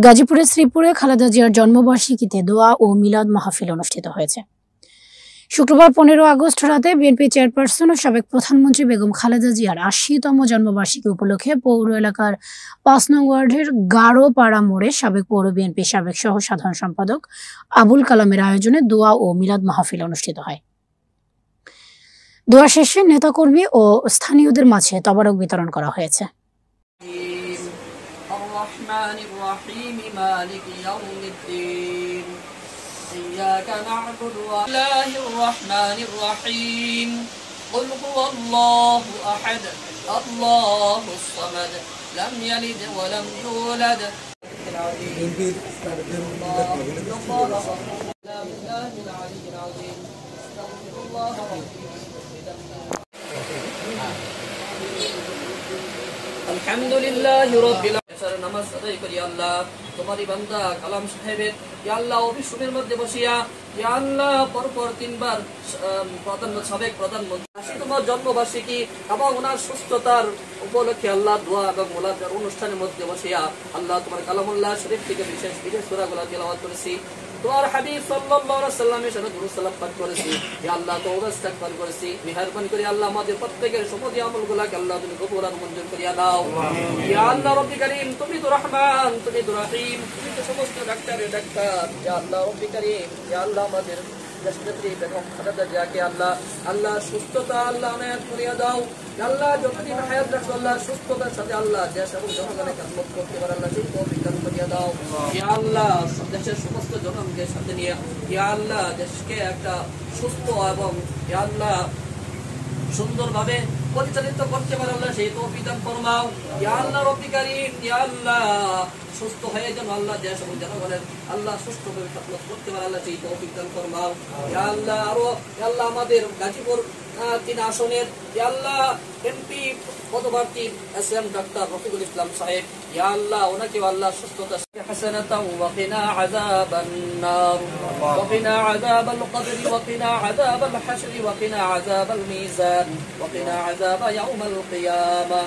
গাজীপুরের শ্রীপুরে খালেদা জিয়ার জন্মবার্ষিকীতে দোয়া ও মিলাদ মাহফিল অনুষ্ঠিত হয়েছে। শুক্রবার ১৫ আগস্ট রাতে বিএনপি চেয়ারপারসন ও সাবেক প্রধানমন্ত্রী বেগম খালেদা জিয়ার ৮০তম জন্মবার্ষিকী উপলক্ষে পৌর এলাকার ৫ নং ওয়ার্ডের গাড়োপাড়া মোড়ে সাবেক পৌর বিএনপির সাবেক সহ সাধারণ সম্পাদক আবুল কালামের আয়োজনে দোয়া ও মিলাদ মাহফিল অনুষ্ঠিত হয়। দোয়া শেষে নেতাকর্মী ও স্থানীয়দের মাঝে তবারক বিতরণ করা হয়েছে। الرحمن الرحيم مالك يوم الدين إياك نعبد الله الرحمن الرحيم قل هو الله أحد الله الصمد لم يلد ولم يولد الحمد لله رب العالمين নামাজ আদায় করি আল্লাহ তোমারই বান্দা কালাম সাহেবের ইয়া আল্লাহ অভিশনের মধ্যে বসিয়া ইয়া আল্লাহ পরপর তিনবার সাবেক প্রধানমন্ত্রী তোমার জন্মবার্ষিকী এবং ওনার সুস্থতার উপলক্ষে আল্লাহ দোয়া এবং মোলাকার অনুষ্ঠানের মধ্যে বসিয়া আল্লাহ তোমার কালামুল্লাহ শরীফ থেকে বিশেষ বিশেষ সূরাগুলো তেলাওয়াত করেছি। তোমার হাবিব সাল্লাল্লাহু আলাইহি ওয়াসাল্লামের সাথে দুরূদ সালাম পাঠ করেছি। ইয়া আল্লাহ তওবা ইস্তিগফার করেছি। মেহেরবানি করে আল্লাহ আমাদের প্রত্যেকের সমস্ত আমলগুলোকে আল্লাহ তুমি কবুল আর মঞ্জুর করিয়া দাও। ইয়া আল্লাহ রব্বি কারীম তুমি তো রহমান তুমি তো রহিম তুমি তো সমস্ত ডাক্তারের ডাক্তার। ইয়া আল্লাহ রব্বি কারীম ইয়া আল্লাহ আমাদের দেশনেত্রী বেগম খালেদা জিয়াকে আল্লাহ আল্লাহ সুস্থতা আল্লাহ আনায়াত করিয়া দাও। আল্লাহ যতদিন হায়াত রাখো আল্লাহ সুস্থতার সাথে আল্লাহ দেশ এবং জনগণের খেদমত করতে পারে আল্লাহ সেই তৌফিক দান করিয়া দাও। ইয়া আল্লাহ দেশের সমস্ত জনগণকে সাথে নিয়ে ইয়া আল্লাহ দেশকে একটা সুস্থ এবং ইয়া আল্লাহ সুন্দরভাবে পরিচালিত করতে পারে আল্লাহ সেই তৌফিক দান ফরমাও। ইয়া আল্লাহ রব্বি কারীম ইয়া আল্লাহ সুস্থ হয়ে যেন আল্লাহ দেশ এবং জনগণের আল্লাহ সুস্থভাবে খেদমত করতে পারে আল্লাহ সেই তৌফিক দান ফরমাও। ইয়া আল্লাহ আরো ইয়া আল্লাহ আমাদের গাজীপুর ৩ আসনের ইয়া আল্লাহ এমপি পদপ্রার্থী এসএম ডাক্তার রফিকুল ইসলাম সাহেব ইয়া আল্লাহ ওনাকে আল্লাহ সুস্থতা হাসানাতাও ওয়া কিনা আযাবান নার ওয়া কিনা আযাবাল কবর ওয়া কিনা আযাবাল হাশর ওয়া কিনা আযাবাল মিজান ওয়া কিনা আযাবা ইয়াউমাল কিয়ামাহ।